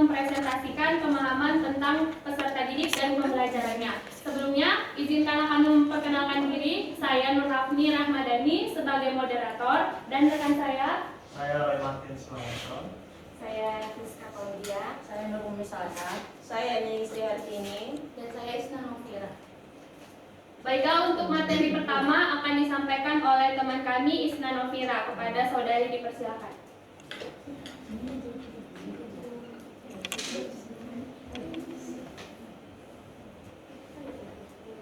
mempresentasikan pemahaman tentang peserta didik dan pembelajarannya. Sebelumnya, izinkan akan memperkenalkan diri. Saya Nur Hafni Rahmadani sebagai moderator dan rekan saya Roy Martin Sumarto. Saya Rizka Paudia. Saya Nur Umi Salsa. Saya Ningsri Hartini. dan saya Isna Novira. Baiklah, untuk materi pertama akan disampaikan oleh teman kami Isna Novira. Kepada saudari dipersilakan.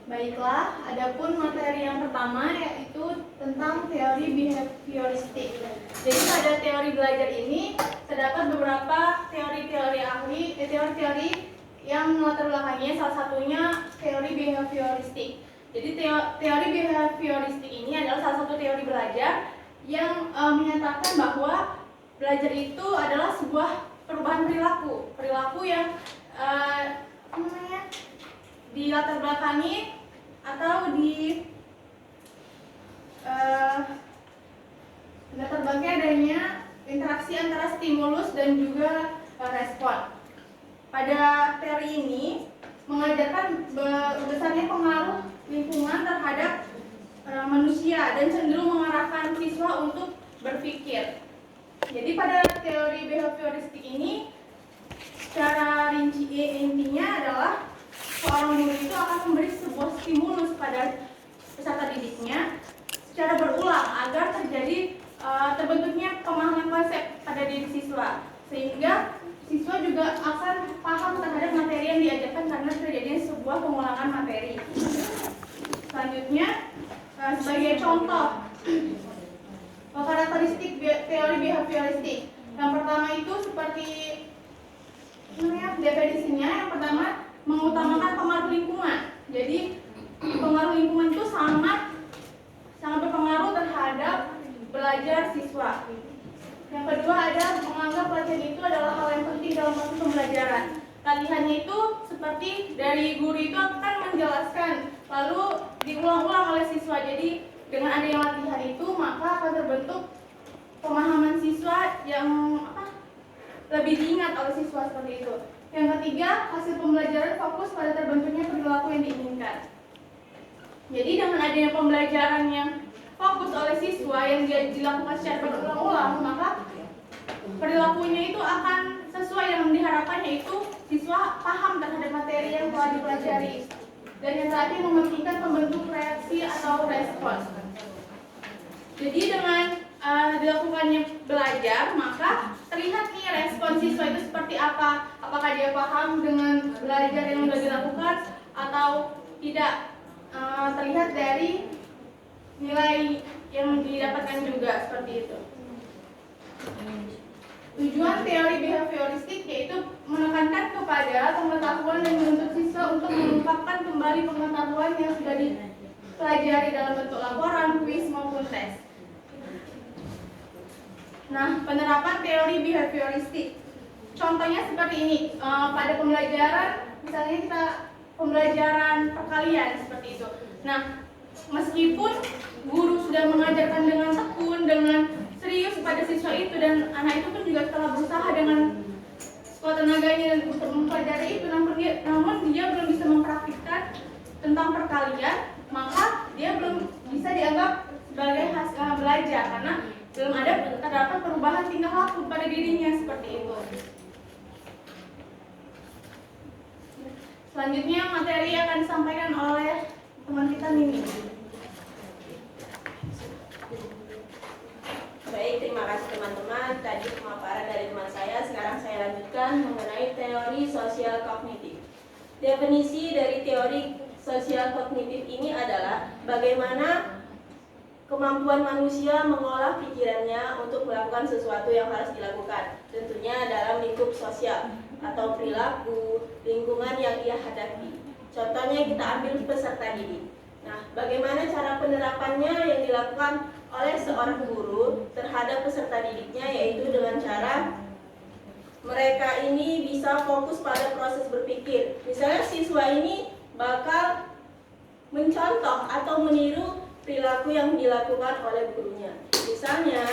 Baiklah, adapun materi yang pertama yaitu tentang teori behavioristik. Jadi pada teori belajar ini terdapat beberapa teori-teori yang melatar belakangnya, salah satunya teori behavioristik. Jadi teori behavioristik ini adalah salah satu teori belajar yang menyatakan bahwa belajar itu adalah sebuah perubahan perilaku yang dilatar belakangi atau latar belakangnya adanya interaksi antara stimulus dan juga respon. Pada teori ini mengajarkan besarnya pengaruh lingkungan terhadap manusia dan cenderung mengarahkan siswa untuk berpikir. Jadi pada teori behavioristik ini secara rinci intinya adalah seorang guru itu akan memberi sebuah stimulus pada peserta didiknya secara berulang agar terbentuknya pemahaman konsep pada diri siswa, sehingga siswa juga akan paham terhadap materi yang diajarkan karena terjadinya sebuah pengulangan materi. Selanjutnya, sebagai contoh karakteristik teori behavioristik, yang pertama itu seperti definisinya. Yang pertama, mengutamakan pengaruh lingkungan. Jadi pengaruh lingkungan itu sangat berpengaruh terhadap belajar siswa. Yang kedua ada menganggap pelatihan itu adalah hal yang penting dalam proses pembelajaran. Latihannya itu seperti dari guru itu akan menjelaskan lalu diulang-ulang oleh siswa. Jadi dengan adanya latihan itu maka akan terbentuk pemahaman siswa yang lebih diingat oleh siswa seperti itu. Yang ketiga, hasil pembelajaran fokus pada terbentuknya perilaku yang diinginkan. Jadi dengan adanya pembelajaran yang fokus oleh siswa yang dilakukan secara berulang-ulang, maka perilakunya itu akan sesuai yang diharapkan, yaitu siswa paham terhadap materi yang telah dipelajari. Dan yang terakhir, mementingkan pembentuk reaksi atau respons. Jadi dengan dilakukannya belajar, maka terlihat nih respon siswa itu seperti apa. Apakah dia paham dengan belajar yang sudah dilakukan atau tidak. Terlihat dari nilai yang didapatkan juga seperti itu. Tujuan teori behavioristik yaitu menekankan kepada pengetahuan dan menuntut siswa untuk mengungkapkan kembali pengetahuan yang sudah dipelajari dalam bentuk laporan, kuis maupun tes. Nah, penerapan teori behavioristik. Contohnya seperti ini. Pada pembelajaran, misalnya kita pembelajaran perkalian seperti itu. Nah, meskipun guru sudah mengajarkan dengan tekun, dengan serius pada siswa itu, dan anak itu pun juga telah berusaha dengan sekuat tenaganya untuk mempelajari itu, namun dia belum bisa mempraktikkan tentang perkalian, maka dia belum bisa dianggap sebagai hasil belajar karena belum terdapat perubahan tingkah laku pada dirinya seperti itu. Selanjutnya materi akan disampaikan oleh teman kita Mimi. Baik, terima kasih teman-teman. Tadi pemaparan dari teman saya. Sekarang saya lanjutkan mengenai teori sosial kognitif. Definisi dari teori sosial kognitif ini adalah bagaimana kemampuan manusia mengolah pikirannya untuk melakukan sesuatu yang harus dilakukan, tentunya dalam lingkup sosial atau perilaku lingkungan yang ia hadapi. Contohnya kita ambil peserta didik. Nah, bagaimana cara penerapannya yang dilakukan oleh seorang guru terhadap peserta didiknya, yaitu dengan cara mereka ini bisa fokus pada proses berpikir. Misalnya siswa ini bakal mencontoh atau meniru perilaku yang dilakukan oleh gurunya. Misalnya,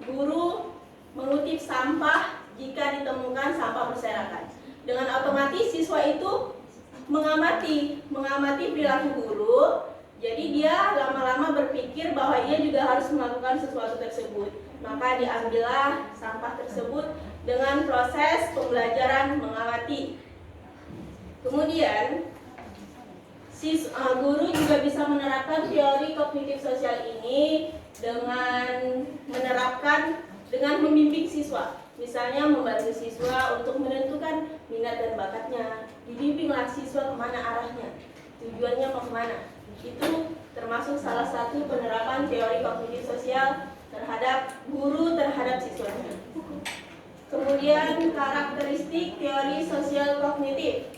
guru mengutip sampah jika ditemukan sampah berserakan. Dengan otomatis siswa itu mengamati perilaku guru. Jadi dia lama-lama berpikir bahwa ia juga harus melakukan sesuatu tersebut. Maka diambillah sampah tersebut dengan proses pembelajaran mengamati. Kemudian guru juga bisa menerapkan teori kognitif sosial ini dengan membimbing siswa. Misalnya membantu siswa untuk menentukan minat dan bakatnya. Dibimbinglah siswa kemana arahnya, tujuannya mau kemana. Itu termasuk salah satu penerapan teori kognitif sosial terhadap guru terhadap siswanya. Kemudian karakteristik teori sosial kognitif.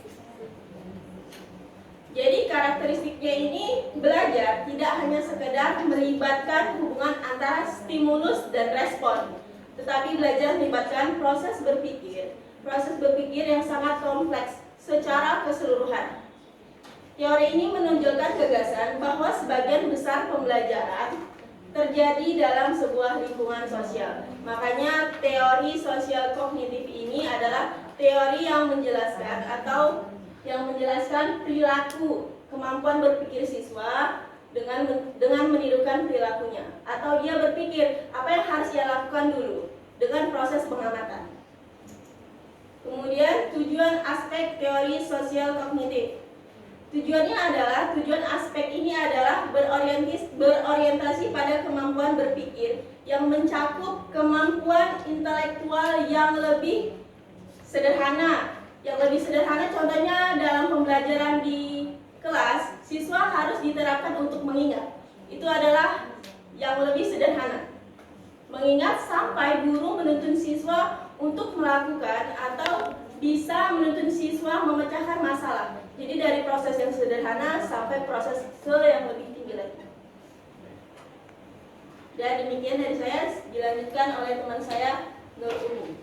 Jadi karakteristiknya ini belajar tidak hanya sekedar melibatkan hubungan antara stimulus dan respon, tetapi belajar melibatkan proses berpikir yang sangat kompleks secara keseluruhan. Teori ini menunjukkan gagasan bahwa sebagian besar pembelajaran terjadi dalam sebuah lingkungan sosial. Makanya teori sosial kognitif ini adalah teori yang menjelaskan perilaku, kemampuan berpikir siswa dengan menirukan perilakunya, atau dia berpikir apa yang harus ia lakukan dulu dengan proses pengamatan. Kemudian tujuan aspek teori sosial kognitif. Tujuan aspek ini adalah berorientasi pada kemampuan berpikir yang mencakup kemampuan intelektual yang lebih sederhana. Contohnya dalam pembelajaran di kelas, siswa harus diterapkan untuk mengingat. Itu adalah yang lebih sederhana. Mengingat sampai guru menuntun siswa untuk melakukan atau bisa menuntun siswa memecahkan masalah. Jadi dari proses yang sederhana sampai proses yang lebih tinggi lagi. Dan demikian dari saya, dilanjutkan oleh teman saya Nur Umum.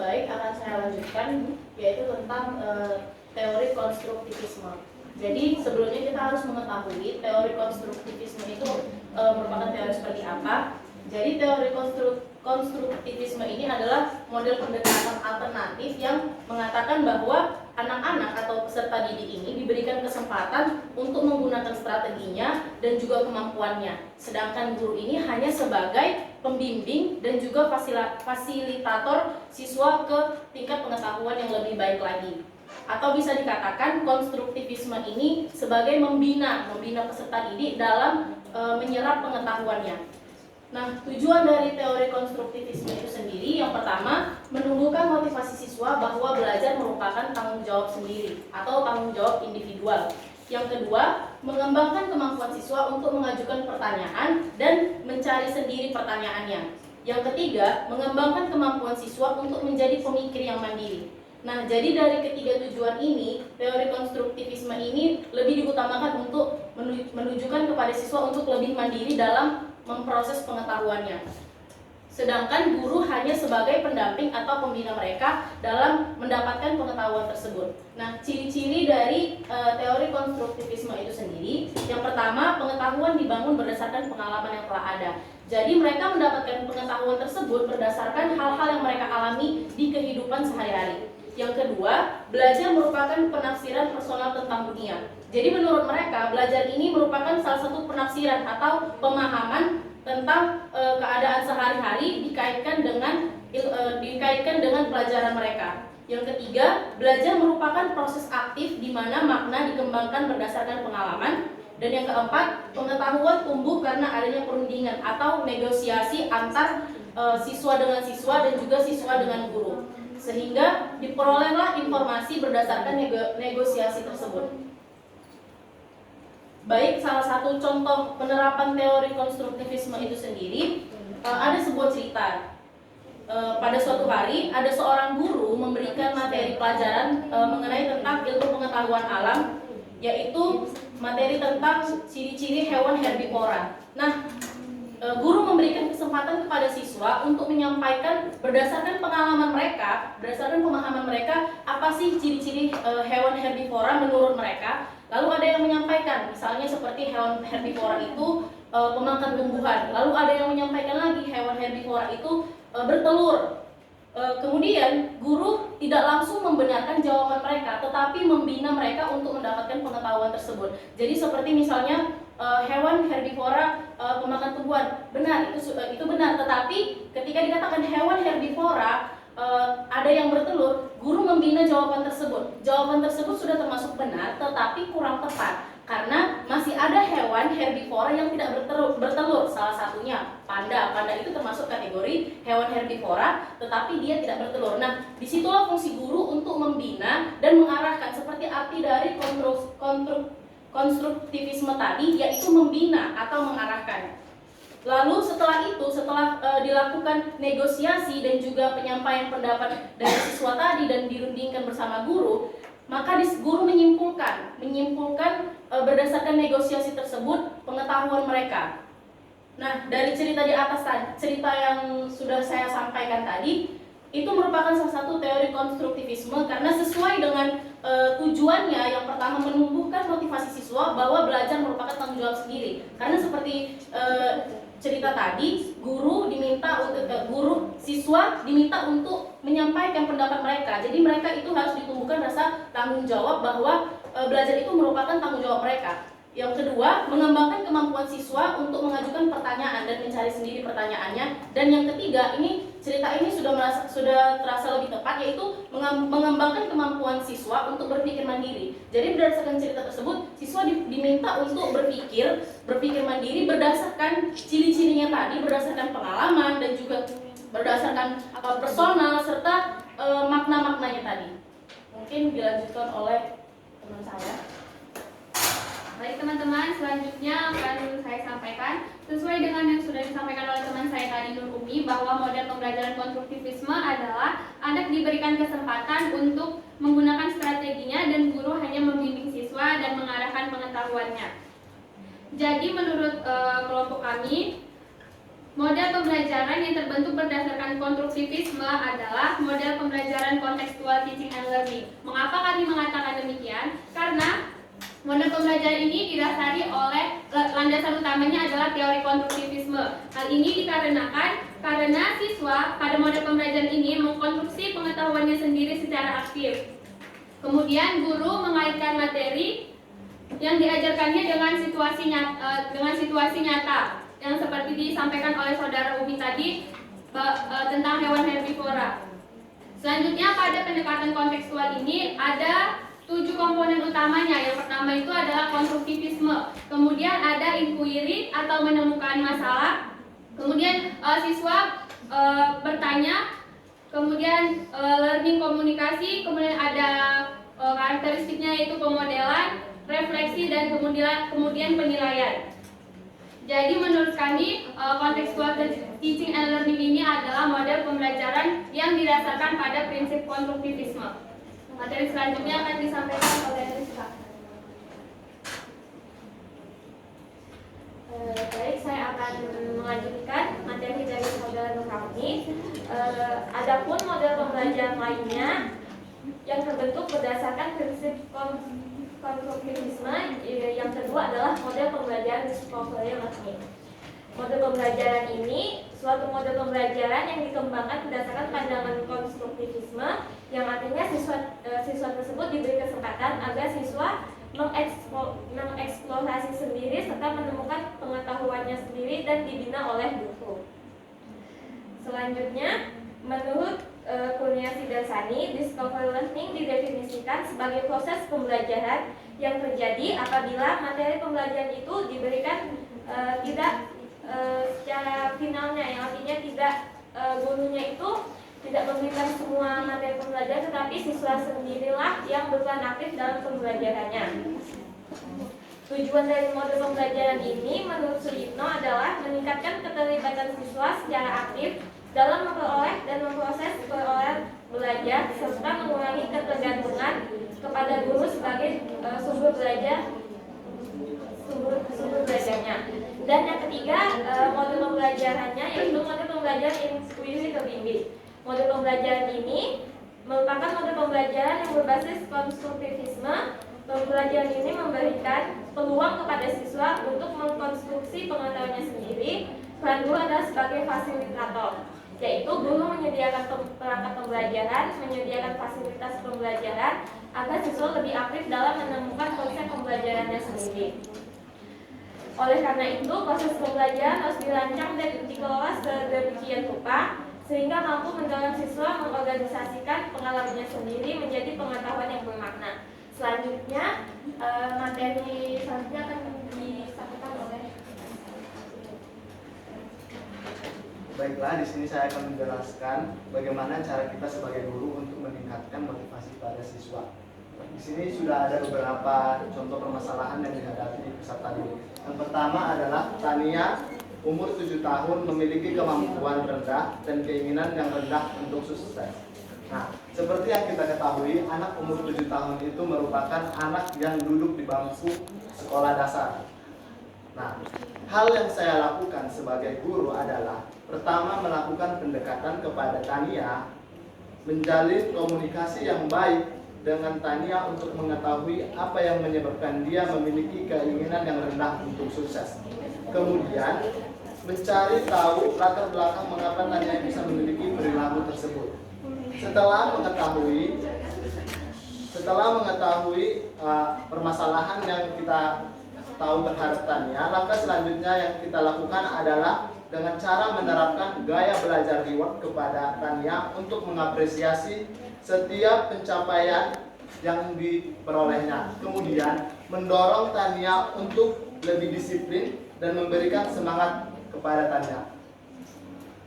Baik, akan saya lanjutkan yaitu tentang teori konstruktivisme. Jadi sebelumnya kita harus mengetahui teori konstruktivisme itu merupakan teori seperti apa. Jadi teori konstruktivisme ini adalah model pendekatan alternatif yang mengatakan bahwa anak-anak atau peserta didik ini diberikan kesempatan untuk menggunakan strateginya dan juga kemampuannya. Sedangkan guru ini hanya sebagai pembimbing dan juga fasilitator siswa ke tingkat pengetahuan yang lebih baik lagi. Atau bisa dikatakan konstruktivisme ini sebagai membina peserta didik dalam menyerap pengetahuannya. Nah, tujuan dari teori konstruktivisme itu sendiri, yang pertama, menumbuhkan motivasi siswa bahwa belajar merupakan tanggung jawab sendiri atau tanggung jawab individual. Yang kedua, mengembangkan kemampuan siswa untuk mengajukan pertanyaan dan mencari sendiri pertanyaannya. Yang ketiga, mengembangkan kemampuan siswa untuk menjadi pemikir yang mandiri. Nah, jadi dari ketiga tujuan ini, teori konstruktivisme ini lebih diutamakan untuk menunjukkan kepada siswa untuk lebih mandiri dalam memproses pengetahuannya. Sedangkan guru hanya sebagai pendamping atau pembina mereka dalam mendapatkan pengetahuan tersebut. Nah, ciri-ciri dari teori konstruktivisme itu sendiri, yang pertama, pengetahuan dibangun berdasarkan pengalaman yang telah ada. Jadi mereka mendapatkan pengetahuan tersebut berdasarkan hal-hal yang mereka alami di kehidupan sehari-hari. Yang kedua, belajar merupakan penafsiran personal tentang dunia. Jadi menurut mereka, belajar ini merupakan salah satu penafsiran atau pemahaman tentang keadaan sehari-hari dikaitkan dengan pelajaran mereka. Yang ketiga, belajar merupakan proses aktif di mana makna dikembangkan berdasarkan pengalaman. Dan yang keempat, pengetahuan tumbuh karena adanya perundingan atau negosiasi antar siswa dengan siswa dan juga siswa dengan guru, sehingga diperolehlah informasi berdasarkan negosiasi tersebut. Baik, salah satu contoh penerapan teori konstruktivisme itu sendiri, ada sebuah cerita. Pada suatu hari, ada seorang guru memberikan materi pelajaran mengenai tentang ilmu pengetahuan alam, yaitu materi tentang ciri-ciri hewan herbivora. Nah, guru memberikan kesempatan kepada siswa untuk menyampaikan berdasarkan pengalaman mereka, berdasarkan pemahaman mereka, apa sih ciri-ciri hewan herbivora menurut mereka. Lalu ada yang menyampaikan, misalnya seperti hewan herbivora itu pemakan tumbuhan. Lalu ada yang menyampaikan lagi hewan herbivora itu bertelur. Kemudian guru tidak langsung membenarkan jawaban mereka, tetapi membina mereka untuk mendapatkan pengetahuan tersebut. Jadi seperti misalnya hewan herbivora pemakan tumbuhan, benar itu benar. Tetapi ketika dikatakan hewan herbivora ada yang bertelur, guru membina jawaban tersebut. Jawaban tersebut sudah termasuk benar, tetapi kurang tepat. Karena masih ada hewan herbivora yang tidak bertelur. Salah satunya panda. Panda itu termasuk kategori hewan herbivora, tetapi dia tidak bertelur. Nah, disitulah fungsi guru untuk membina dan mengarahkan, seperti arti dari konstruktivisme tadi, yaitu membina atau mengarahkan. Lalu setelah dilakukan negosiasi dan juga penyampaian pendapat dari siswa tadi dan dirundingkan bersama guru, maka guru menyimpulkan berdasarkan negosiasi tersebut pengetahuan mereka. Nah, dari cerita di atas tadi, cerita yang sudah saya sampaikan tadi, itu merupakan salah satu teori konstruktivisme karena sesuai dengan tujuannya. Yang pertama, menumbuhkan motivasi siswa bahwa belajar merupakan tanggung jawab sendiri. Karena seperti cerita tadi, siswa diminta untuk menyampaikan pendapat mereka. Jadi mereka itu harus ditumbuhkan rasa tanggung jawab bahwa belajar itu merupakan tanggung jawab mereka. Yang kedua, mengembangkan kemampuan siswa untuk mengajukan pertanyaan dan mencari sendiri pertanyaannya. Dan yang ketiga, cerita ini sudah terasa lebih tepat, yaitu mengembangkan kemampuan siswa untuk berpikir mandiri. Jadi berdasarkan cerita tersebut, siswa diminta untuk berpikir mandiri berdasarkan ciri-cirinya tadi, berdasarkan pengalaman dan juga berdasarkan personal serta makna-maknanya tadi. Mungkin dilanjutkan oleh teman saya. Baik teman-teman, selanjutnya akan saya sampaikan sesuai dengan yang sudah disampaikan oleh teman saya tadi, Nur Umi, bahwa model pembelajaran konstruktivisme adalah anak diberikan kesempatan untuk menggunakan strateginya dan guru hanya membimbing siswa dan mengarahkan pengetahuannya. Jadi menurut kelompok kami, model pembelajaran yang terbentuk berdasarkan konstruktivisme adalah model pembelajaran kontekstual teaching and learning. Mengapa kami mengatakan demikian? Karena model pembelajaran ini didasari oleh landasan utamanya adalah teori konstruktivisme. Hal ini dikarenakan karena siswa pada model pembelajaran ini mengkonstruksi pengetahuannya sendiri secara aktif. Kemudian guru mengaitkan materi yang diajarkannya dengan situasi nyata yang seperti disampaikan oleh saudara Umi tadi tentang hewan herbivora. Selanjutnya pada pendekatan kontekstual ini ada 7 komponen utamanya. Yang pertama itu adalah konstruktivisme, kemudian ada inquiry atau menemukan masalah, kemudian siswa bertanya, kemudian learning komunikasi, kemudian ada karakteristiknya yaitu pemodelan, refleksi, dan kemudian penilaian. Jadi menurut kami kontekstual teaching and learning ini adalah model pembelajaran yang didasarkan pada prinsip konstruktivisme. Materi selanjutnya akan disampaikan oleh Rizka. Baik, saya akan melanjutkan materi dari saudara Nur Rahmi. Adapun model pembelajaran lainnya yang terbentuk berdasarkan prinsip konstruktivisme, yang kedua adalah model pembelajaran discovery learning. Model pembelajaran ini suatu model pembelajaran yang dikembangkan berdasarkan pandangan konstruktivisme, yang artinya siswa tersebut diberi kesempatan agar siswa mengeksplorasi sendiri serta menemukan pengetahuannya sendiri dan dibina oleh guru. Selanjutnya, menurut Kurniasih dan Sani, discovery learning didefinisikan sebagai proses pembelajaran yang terjadi apabila materi pembelajaran itu diberikan tidak secara finalnya, yang artinya tidak gurunya itu tidak memberikan semua materi pembelajaran, tetapi siswa sendirilah yang berperan aktif dalam pembelajarannya. Tujuan dari model pembelajaran ini menurut Suyitno adalah meningkatkan keterlibatan siswa secara aktif dalam memperoleh dan memproses perolehan belajar serta mengurangi ketergantungan kepada guru sebagai sumber belajarnya. Dan yang ketiga, model pembelajarannya yaitu model pembelajaran inquiry terbimbing. Model pembelajaran ini merupakan model pembelajaran yang berbasis konstruktivisme. Pembelajaran ini memberikan peluang kepada siswa untuk mengkonstruksi pengetahuannya sendiri. Peran guru adalah sebagai fasilitator, yaitu guru menyediakan perangkat pembelajaran, menyediakan fasilitas pembelajaran agar siswa lebih aktif dalam menemukan konsep pembelajarannya sendiri. Oleh karena itu, proses pembelajaran harus dirancang dan dikelola sedemikian rupa sehingga mampu mendorong siswa mengorganisasikan pengalamannya sendiri menjadi pengetahuan yang bermakna. Selanjutnya, materi selanjutnya akan disampaikan oleh. Baiklah, di sini saya akan menjelaskan bagaimana cara kita sebagai guru untuk meningkatkan motivasi pada siswa. Di sini sudah ada beberapa contoh permasalahan yang dihadapi di peserta didik. Yang pertama adalah Tania, umur 7 tahun, memiliki kemampuan rendah dan keinginan yang rendah untuk sukses. Nah, seperti yang kita ketahui, anak umur 7 tahun itu merupakan anak yang duduk di bangku sekolah dasar. Nah, hal yang saya lakukan sebagai guru adalah pertama melakukan pendekatan kepada Tania, menjalin komunikasi yang baik dengan Tania untuk mengetahui apa yang menyebabkan dia memiliki keinginan yang rendah untuk sukses. Kemudian mencari tahu latar belakang mengapa Tania bisa memiliki perilaku tersebut. Setelah mengetahui permasalahan yang kita tahu terhadap Tania, langkah selanjutnya yang kita lakukan adalah dengan cara menerapkan gaya belajar reward kepada Tania untuk mengapresiasi setiap pencapaian yang diperolehnya. Kemudian mendorong Tania untuk lebih disiplin dan memberikan semangat kepada Tania.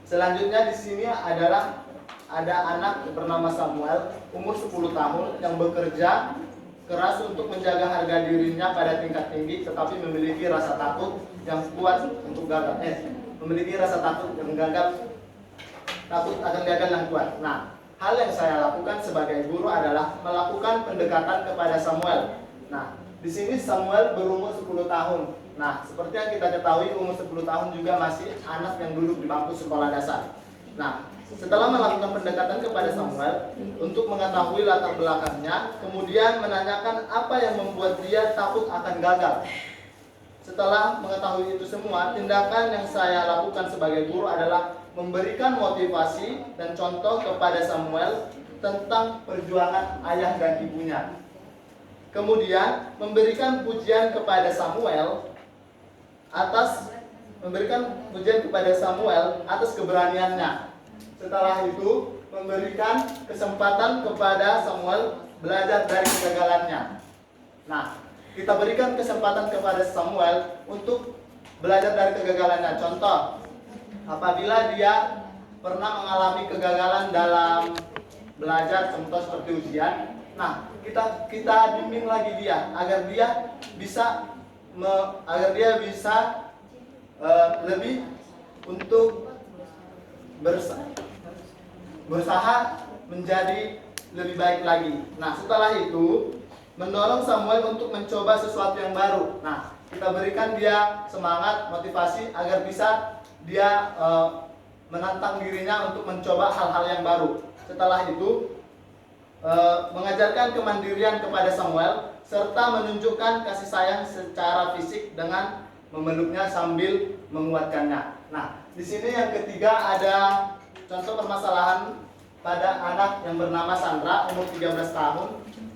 Selanjutnya di sini adalah ada anak bernama Samuel, umur 10 tahun, yang bekerja keras untuk menjaga harga dirinya pada tingkat tinggi, tetapi memiliki rasa takut yang kuat untuk gagal. Memiliki rasa takut akan gagal yang kuat. Nah, hal yang saya lakukan sebagai guru adalah melakukan pendekatan kepada Samuel. Nah, di sini Samuel berumur 10 tahun. Nah, seperti yang kita ketahui, umur 10 tahun juga masih anak yang duduk di bangku sekolah dasar. Nah, setelah melakukan pendekatan kepada Samuel untuk mengetahui latar belakangnya, kemudian menanyakan apa yang membuat dia takut akan gagal. Setelah mengetahui itu semua, tindakan yang saya lakukan sebagai guru adalah memberikan motivasi dan contoh kepada Samuel tentang perjuangan ayah dan ibunya. Kemudian memberikan pujian kepada Samuel atas keberaniannya. Setelah itu memberikan kesempatan kepada Samuel belajar dari kegagalannya. Nah, kita berikan kesempatan kepada Samuel untuk belajar dari kegagalannya. Contoh, apabila dia pernah mengalami kegagalan dalam belajar, contoh seperti ujian, nah kita bimbing lagi dia agar dia bisa lebih untuk berusaha menjadi lebih baik lagi. Nah, setelah itu mendorong Samuel untuk mencoba sesuatu yang baru. Nah, kita berikan dia semangat, motivasi agar bisa dia menantang dirinya untuk mencoba hal-hal yang baru. Setelah itu mengajarkan kemandirian kepada Samuel serta menunjukkan kasih sayang secara fisik dengan memeluknya sambil menguatkannya. Nah, di sini yang ketiga ada contoh permasalahan pada anak yang bernama Sandra, umur 13 tahun,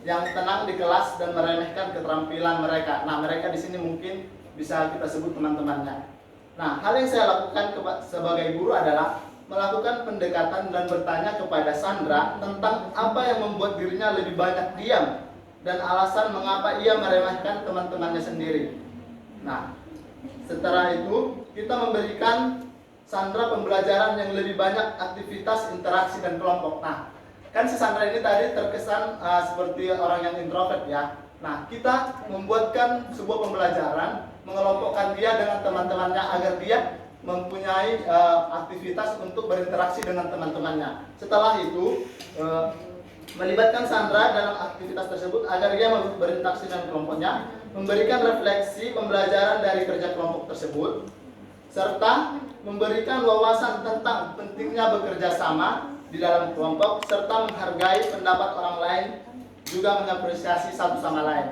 yang tenang di kelas dan meremehkan keterampilan mereka. Nah, mereka di sini mungkin bisa kita sebut teman-temannya. Nah, hal yang saya lakukan sebagai guru adalah melakukan pendekatan dan bertanya kepada Sandra tentang apa yang membuat dirinya lebih banyak diam dan alasan mengapa ia meremehkan teman-temannya sendiri. Nah, setelah itu kita memberikan Sandra pembelajaran yang lebih banyak aktivitas interaksi dan kelompok. Nah, kan si Sandra ini tadi terkesan seperti orang yang introvert ya. Nah, kita membuatkan sebuah pembelajaran, mengelompokkan dia dengan teman-temannya agar dia mempunyai aktivitas untuk berinteraksi dengan teman-temannya. Setelah itu melibatkan Sandra dalam aktivitas tersebut agar dia berinteraksi dengan kelompoknya, memberikan refleksi pembelajaran dari kerja kelompok tersebut, serta memberikan wawasan tentang pentingnya bekerja sama di dalam kelompok, serta menghargai pendapat orang lain, juga mengapresiasi satu sama lain.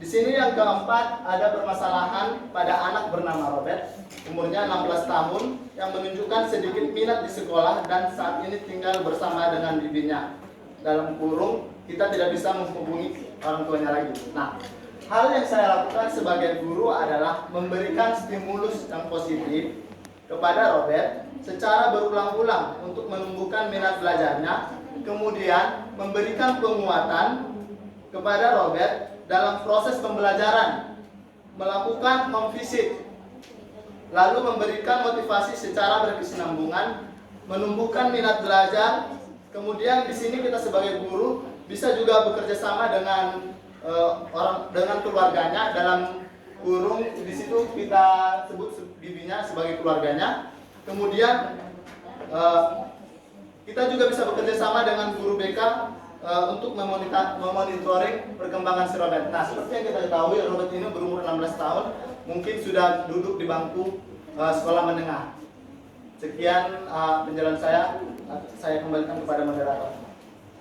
Di sini yang keempat ada permasalahan pada anak bernama Robert, umurnya 16 tahun, yang menunjukkan sedikit minat di sekolah dan saat ini tinggal bersama dengan bibinya. Dalam kurung, kita tidak bisa menghubungi orang tuanya lagi. Nah, hal yang saya lakukan sebagai guru adalah memberikan stimulus yang positif kepada Robert secara berulang-ulang untuk menumbuhkan minat belajarnya, kemudian memberikan penguatan kepada Robert dalam proses pembelajaran, melakukan home visit, lalu memberikan motivasi secara berkesinambungan, menumbuhkan minat belajar. Kemudian di sini kita sebagai guru bisa juga bekerja sama dengan dengan keluarganya. Dalam kurung di situ kita sebut bibinya sebagai keluarganya. Kemudian kita juga bisa bekerja sama dengan guru BK untuk memonitoring perkembangan si Robert. Nah, seperti yang kita ketahui, Robert ini berumur 16 tahun, mungkin sudah duduk di bangku sekolah menengah. Sekian penjelasan saya kembalikan kepada moderator.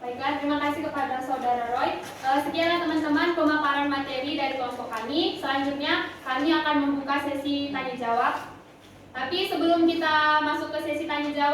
Baiklah, terima kasih kepada Saudara Roy. Sekian teman-teman pemaparan materi dari kelompok kami. Selanjutnya kami akan membuka sesi tanya jawab. Tapi sebelum kita masuk ke sesi tanya jawab,